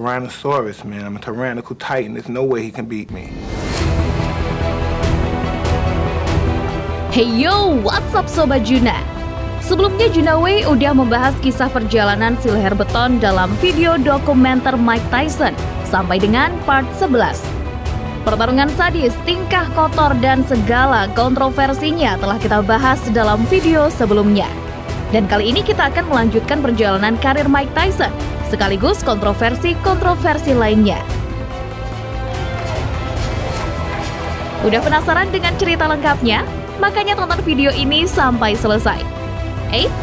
Tyrannosaurus, man. I'm a tyrannical titan. There's no way he can beat me. Hey yo, what's up Sobat Juna? Sebelumnya Junaway udah membahas kisah perjalanan si leher beton dalam video dokumenter Mike Tyson sampai dengan part 11. Pertarungan sadis, tingkah kotor, dan segala kontroversinya telah kita bahas dalam video sebelumnya. Dan kali ini kita akan melanjutkan perjalanan karir Mike Tyson, sekaligus kontroversi lainnya. Udah penasaran dengan cerita lengkapnya? Makanya tonton video ini sampai selesai.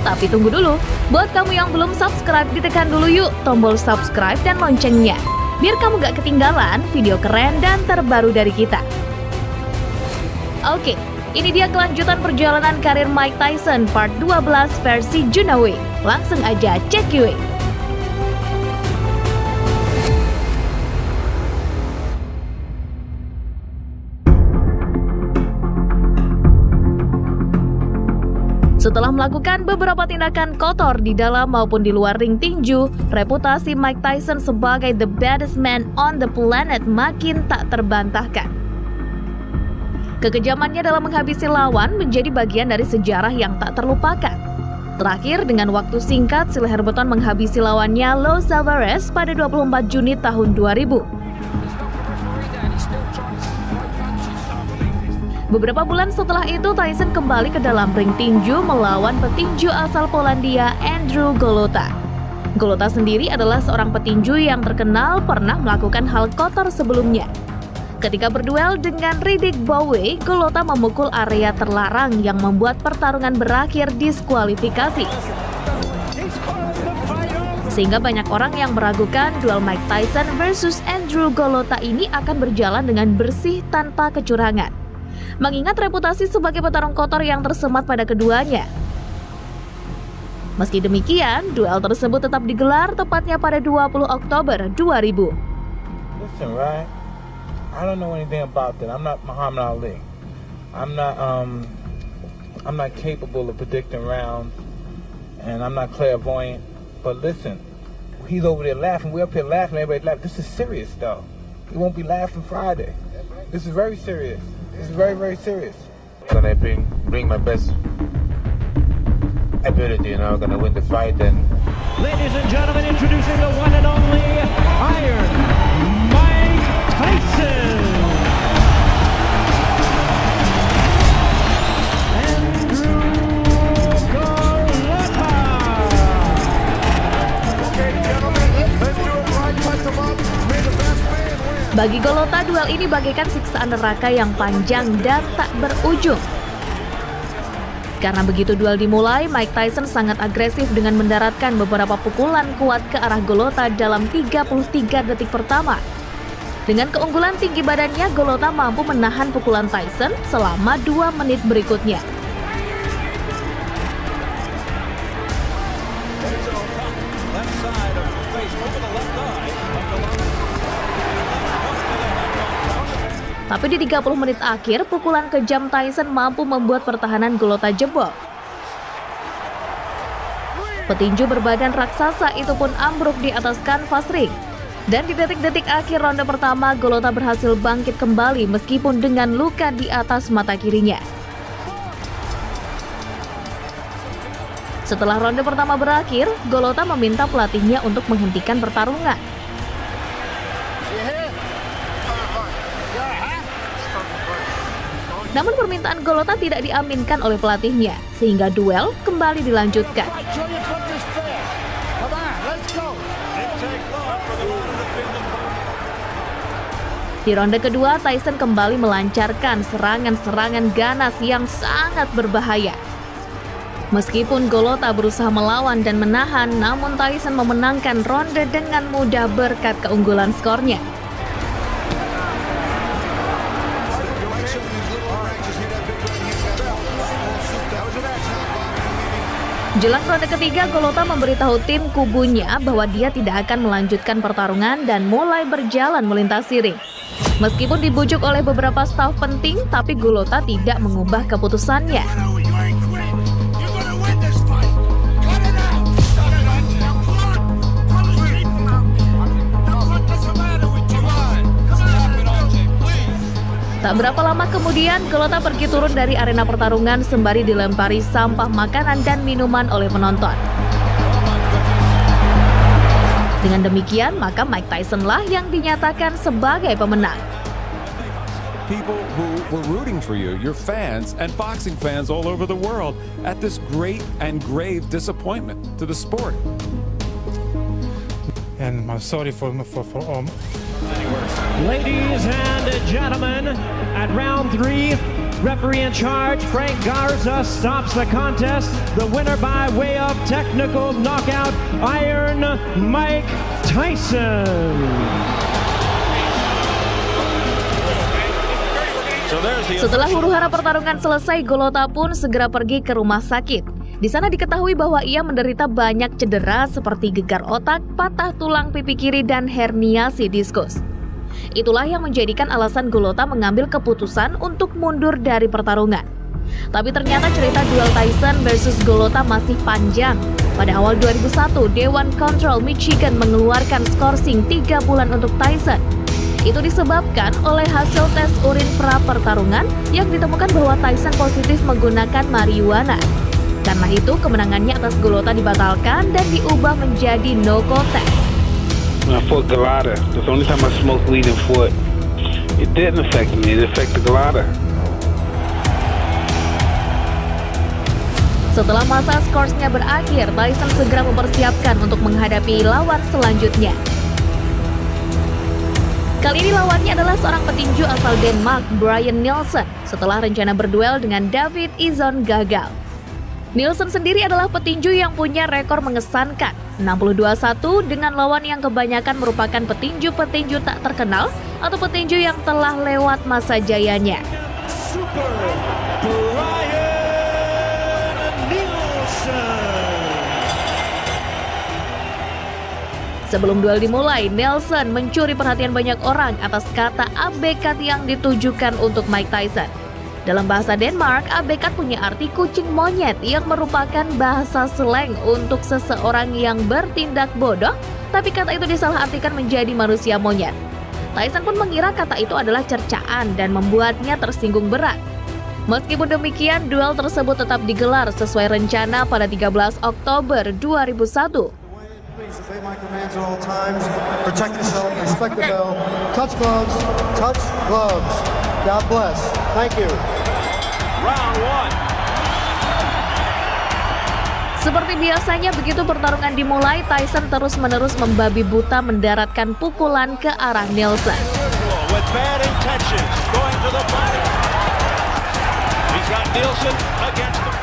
Tapi tunggu dulu. Buat kamu yang belum subscribe, ditekan dulu yuk tombol subscribe dan loncengnya, biar kamu gak ketinggalan video keren dan terbaru dari kita. Oke, ini dia kelanjutan perjalanan karir Mike Tyson part 12 versi Junaway. Langsung aja check yuk. Setelah melakukan beberapa tindakan kotor di dalam maupun di luar ring tinju, reputasi Mike Tyson sebagai the baddest man on the planet makin tak terbantahkan. Kekejamannya dalam menghabisi lawan menjadi bagian dari sejarah yang tak terlupakan. Terakhir, dengan waktu singkat, si leher beton menghabisi lawannya Los Alvarez pada 24 Juni tahun 2000. Beberapa bulan setelah itu, Tyson kembali ke dalam ring tinju melawan petinju asal Polandia, Andrew Golota. Golota sendiri adalah seorang petinju yang terkenal pernah melakukan hal kotor sebelumnya. Ketika berduel dengan Riddick Bowe, Golota memukul area terlarang yang membuat pertarungan berakhir diskualifikasi. Sehingga banyak orang yang meragukan duel Mike Tyson versus Andrew Golota ini akan berjalan dengan bersih tanpa kecurangan, mengingat reputasi sebagai petarung kotor yang tersemat pada keduanya. Meski demikian, duel tersebut tetap digelar tepatnya pada 20 Oktober 2000. Listen, right? I don't know anything about that. I'm not Muhammad Ali. I'm not capable of predicting rounds, and I'm not clairvoyant. But listen, he's over there laughing. We're up here laughing. Everybody laughing. This is serious, though. He won't be laughing Friday. This is very serious. It's very, very serious. Gonna bring my best ability, I'm gonna win the fight. And ladies and gentlemen, introducing the one and only Iron Mike Tyson. Andrew Golota. Okay, gentlemen, let's do it right. Touch them up. May the best man win. Bagi Golota, duel ini bagaikan siksaan neraka yang panjang dan tak berujung. Karena begitu duel dimulai, Mike Tyson sangat agresif dengan mendaratkan beberapa pukulan kuat ke arah Golota dalam 33 detik pertama. Dengan keunggulan tinggi badannya, Golota mampu menahan pukulan Tyson selama 2 menit berikutnya. Tapi di 30 menit akhir, pukulan kejam Tyson mampu membuat pertahanan Golota jebol. Petinju berbadan raksasa itu pun ambruk di atas kanvas ring. Dan di detik-detik akhir ronde pertama, Golota berhasil bangkit kembali meskipun dengan luka di atas mata kirinya. Setelah ronde pertama berakhir, Golota meminta pelatihnya untuk menghentikan pertarungan. Namun permintaan Golota tidak diaminkan oleh pelatihnya, sehingga duel kembali dilanjutkan. Di ronde kedua, Tyson kembali melancarkan serangan-serangan ganas yang sangat berbahaya. Meskipun Golota berusaha melawan dan menahan, namun Tyson memenangkan ronde dengan mudah berkat keunggulan skornya. Jelang ronde ketiga, Golota memberitahu tim kubunya bahwa dia tidak akan melanjutkan pertarungan dan mulai berjalan melintasi ring. Meskipun dibujuk oleh beberapa staf penting, tapi Golota tidak mengubah keputusannya. Tak berapa lama kemudian, Golota pergi turun dari arena pertarungan sembari dilempari sampah makanan dan minuman oleh penonton. Dengan demikian, maka Mike Tyson lah yang dinyatakan sebagai pemenang. People who were rooting for you, your fans and boxing fans all over the world, at this great and grave disappointment to the sport. And I'm sorry for all. Ladies and gentlemen, at round 3, referee in charge, Frank Garza, stops the contest. The winner by way of technical knockout, Iron Mike Tyson. Setelah huru-hara pertarungan selesai, Golota pun segera pergi ke rumah sakit. Di sana diketahui bahwa ia menderita banyak cedera seperti gegar otak, patah tulang pipi kiri, dan herniasi diskus. Itulah yang menjadikan alasan Golota mengambil keputusan untuk mundur dari pertarungan. Tapi ternyata cerita duel Tyson versus Golota masih panjang. Pada awal 2001, Dewan Kontrol Michigan mengeluarkan skorsing 3 bulan untuk Tyson. Itu disebabkan oleh hasil tes urin pra-pertarungan yang ditemukan bahwa Tyson positif menggunakan marijuana. Karena itu, kemenangannya atas Golota dibatalkan dan diubah menjadi no-call test. When I fought Golota, that's the only time I smoked weed and fought. It didn't affect me, it affected Golota. Setelah masa skorsnya berakhir, Tyson segera mempersiapkan untuk menghadapi lawan selanjutnya. Kali ini lawannya adalah seorang petinju asal Denmark, Brian Nielsen, setelah rencana berduel dengan David Izon gagal. Nielsen sendiri adalah petinju yang punya rekor mengesankan, 62-1 dengan lawan yang kebanyakan merupakan petinju-petinju tak terkenal atau petinju yang telah lewat masa jayanya. Super Brian Nielsen. Sebelum duel dimulai, Nielsen mencuri perhatian banyak orang atas kata abekat yang ditujukan untuk Mike Tyson. Dalam bahasa Denmark, abekat punya arti kucing monyet yang merupakan bahasa slang untuk seseorang yang bertindak bodoh, tapi kata itu disalahartikan menjadi manusia monyet. Tyson pun mengira kata itu adalah cercaan dan membuatnya tersinggung berat. Meskipun demikian, duel tersebut tetap digelar sesuai rencana pada 13 Oktober 2001. Please obey my commands at all times. Protect yourself, respect the bell. Touch gloves, touch gloves. God bless. Thank you. Round 1. Seperti biasanya, begitu pertarungan dimulai, Tyson terus-menerus membabi buta mendaratkan pukulan ke arah Nielsen. With bad intentions, going to the body. He's got Nielsen against him.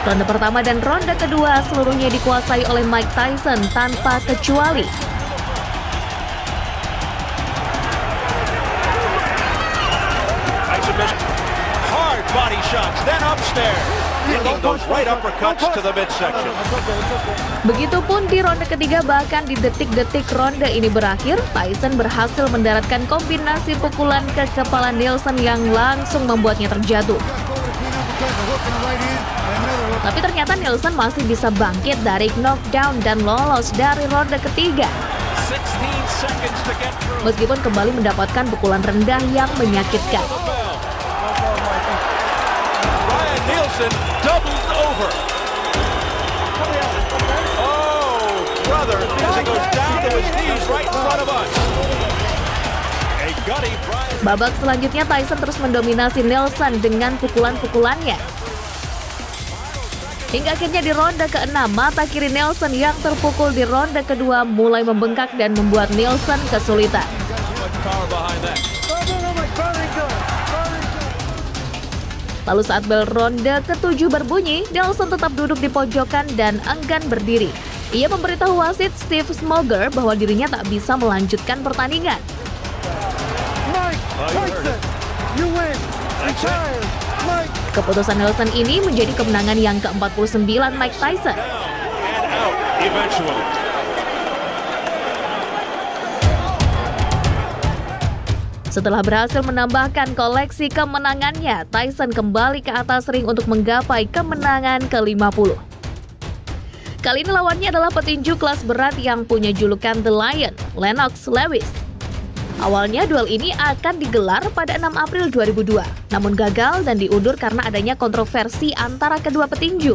Ronde pertama dan ronde kedua seluruhnya dikuasai oleh Mike Tyson tanpa kecuali. Hard body shots, then upstairs. Hitting those right uppercuts to the midsection. Begitupun di ronde ketiga, bahkan di detik-detik ronde ini berakhir, Tyson berhasil mendaratkan kombinasi pukulan ke kepala Nielsen yang langsung membuatnya terjatuh. Tapi ternyata Nielsen masih bisa bangkit dari knockdown dan lolos dari ronde ketiga. Meskipun kembali mendapatkan pukulan rendah yang menyakitkan. Brian Nielsen doubles over. Oh, brother, as he goes down to his knees right in front of us. A gutty Brian. Babak selanjutnya Tyson terus mendominasi Nielsen dengan pukulan-pukulannya. Hingga akhirnya di ronde ke-6, mata kiri Nielsen yang terpukul di ronde kedua mulai membengkak dan membuat Nielsen kesulitan. Lalu saat bel ronde ke-7 berbunyi, Nielsen tetap duduk di pojokan dan enggan berdiri. Ia memberitahu wasit Steve Smoger bahwa dirinya tak bisa melanjutkan pertandingan. Mike Tyson, you win. Retire, Mike. Keputusan Nielsen ini menjadi kemenangan yang ke-49 Mike Tyson. And out eventually. Setelah berhasil menambahkan koleksi kemenangannya, Tyson kembali ke atas ring untuk menggapai kemenangan ke-50. Kali ini lawannya adalah petinju kelas berat yang punya julukan The Lion, Lennox Lewis. Awalnya duel ini akan digelar pada 6 April 2002, namun gagal dan diundur karena adanya kontroversi antara kedua petinju.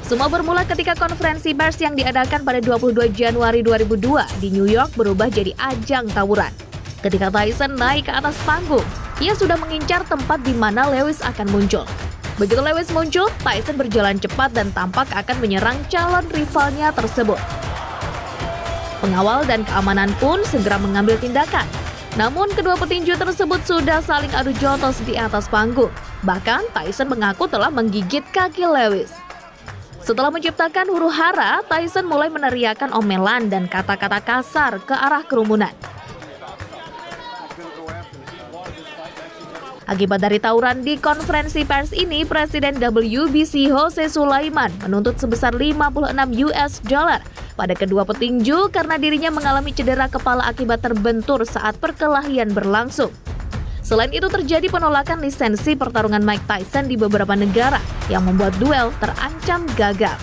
Semua bermula ketika konferensi pers yang diadakan pada 22 Januari 2002 di New York berubah jadi ajang tawuran. Ketika Tyson naik ke atas panggung, ia sudah mengincar tempat di mana Lewis akan muncul. Begitu Lewis muncul, Tyson berjalan cepat dan tampak akan menyerang calon rivalnya tersebut. Pengawal dan keamanan pun segera mengambil tindakan. Namun kedua petinju tersebut sudah saling adu jotos di atas panggung. Bahkan Tyson mengaku telah menggigit kaki Lewis. Setelah menciptakan huru-hara, Tyson mulai meneriakkan omelan dan kata-kata kasar ke arah kerumunan. Akibat dari tawuran di konferensi pers ini, Presiden WBC Jose Sulaiman menuntut sebesar 56 US dollar pada kedua petinju karena dirinya mengalami cedera kepala akibat terbentur saat perkelahian berlangsung. Selain itu terjadi penolakan lisensi pertarungan Mike Tyson di beberapa negara yang membuat duel terancam gagal.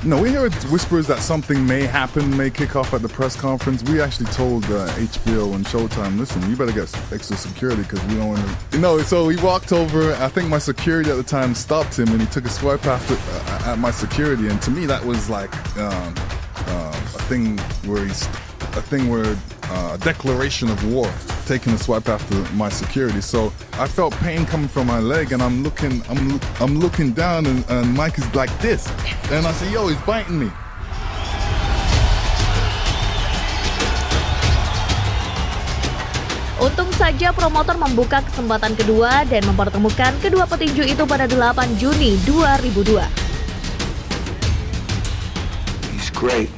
No, we heard whispers that something may happen, may kick off at the press conference. We actually told HBO and Showtime, listen, you better get extra security because we don't want to... No, so he walked over. I think my security at the time stopped him and he took a swipe after at my security. And to me, that was like a thing where a declaration of war, taking a swipe after my security. So I felt pain coming from my leg, and I'm looking down, and Mike is like this, and I said, "Yo, he's biting me." Untung saja promotor membuka kesempatan kedua dan mempertemukan kedua petinju itu pada 8 Juni 2002. He's great,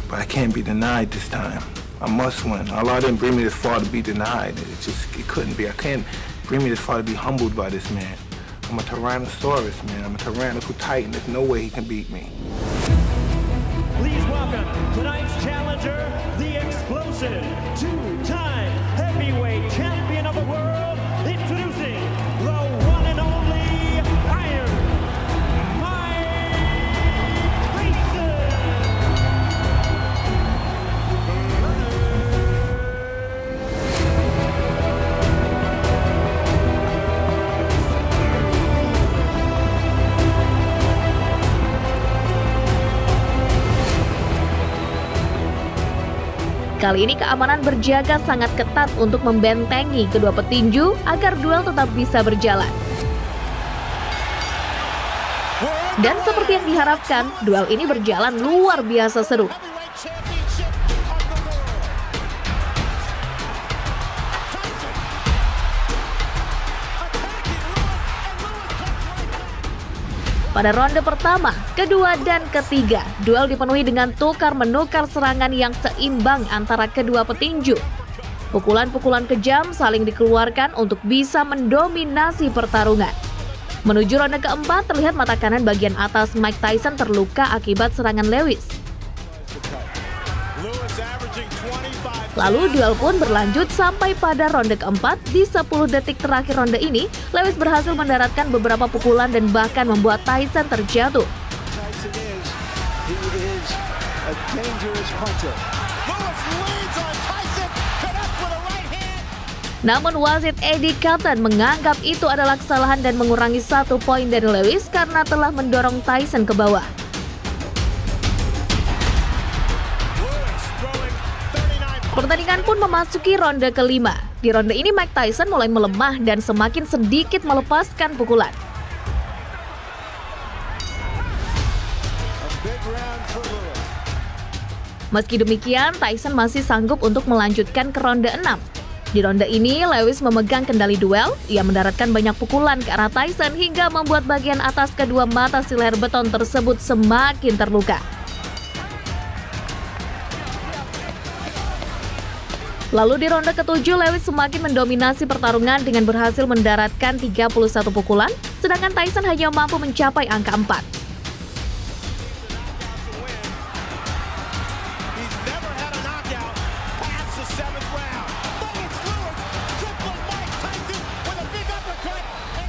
but I can't be denied this time. I must win. Allah didn't bring me this far to be denied. It couldn't be. I can't bring me this far to be humbled by this man. I'm a Tyrannosaurus, man. I'm a tyrannical titan. There's no way he can beat me. Please welcome tonight's challenger, the explosive two-time heavyweight champion of the world, introducing the one and only Iron Mike Tyson. Kali ini keamanan berjaga sangat ketat untuk membentengi kedua petinju agar duel tetap bisa berjalan. Dan seperti yang diharapkan, duel ini berjalan luar biasa seru. Pada ronde pertama, kedua, dan ketiga, duel dipenuhi dengan tukar-menukar serangan yang seimbang antara kedua petinju. Pukulan-pukulan kejam saling dikeluarkan untuk bisa mendominasi pertarungan. Menuju ronde keempat, terlihat mata kanan bagian atas Mike Tyson terluka akibat serangan Lewis. Lalu duel pun berlanjut sampai pada ronde keempat. Di 10 detik terakhir ronde ini, Lewis berhasil mendaratkan beberapa pukulan dan bahkan membuat Tyson terjatuh. Namun wasit Eddie Cotton menganggap itu adalah kesalahan dan mengurangi 1 poin dari Lewis karena telah mendorong Tyson ke bawah. Pertandingan pun memasuki ronde kelima. Di ronde ini Mike Tyson mulai melemah dan semakin sedikit melepaskan pukulan. Meski demikian, Tyson masih sanggup untuk melanjutkan ke ronde 6. Di ronde ini, Lewis memegang kendali duel. Ia mendaratkan banyak pukulan ke arah Tyson hingga membuat bagian atas kedua mata si leher beton tersebut semakin terluka. Lalu di ronde ke-7, Lewis semakin mendominasi pertarungan dengan berhasil mendaratkan 31 pukulan, sedangkan Tyson hanya mampu mencapai angka 4.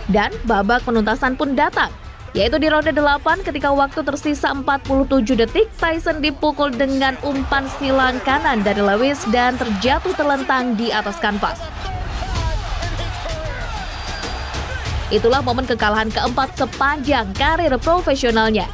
Dan babak penuntasan pun datang. yaitu di ronde 8 ketika waktu tersisa 47 detik, Tyson dipukul dengan umpan silang kanan dari Lewis dan terjatuh terlentang di atas kanvas. Itulah momen kekalahan keempat sepanjang karir profesionalnya.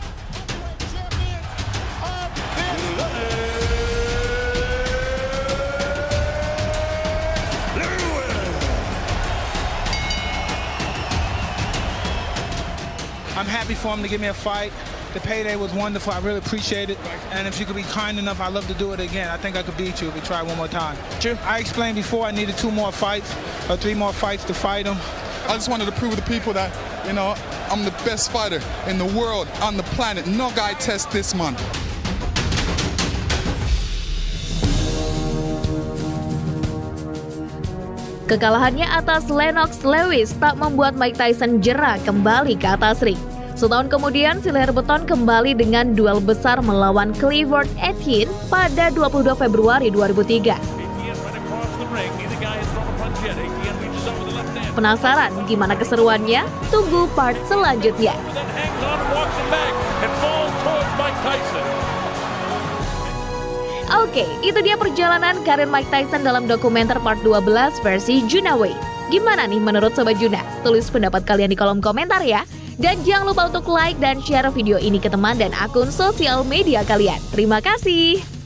I'm happy for him to give me a fight. The payday was wonderful. I really appreciate it. And if you could be kind enough, I'd love to do it again. I think I could beat you if we try one more time. Sure. I explained before I needed 2 more fights or 3 more fights to fight him. I just wanted to prove to the people that, you know, I'm the best fighter in the world, on the planet. No guy test this month. Kekalahannya atas Lennox Lewis tak membuat Mike Tyson jera kembali ke atas ring. Setahun kemudian, si leher beton kembali dengan duel besar melawan Clifford Etienne pada 22 Februari 2003. Penasaran gimana keseruannya? Tunggu part selanjutnya. Oke, itu dia perjalanan karir Mike Tyson dalam dokumenter part 12 versi Juna Way. Gimana nih menurut Sobat Juna? Tulis pendapat kalian di kolom komentar ya. Dan jangan lupa untuk like dan share video ini ke teman dan akun sosial media kalian. Terima kasih.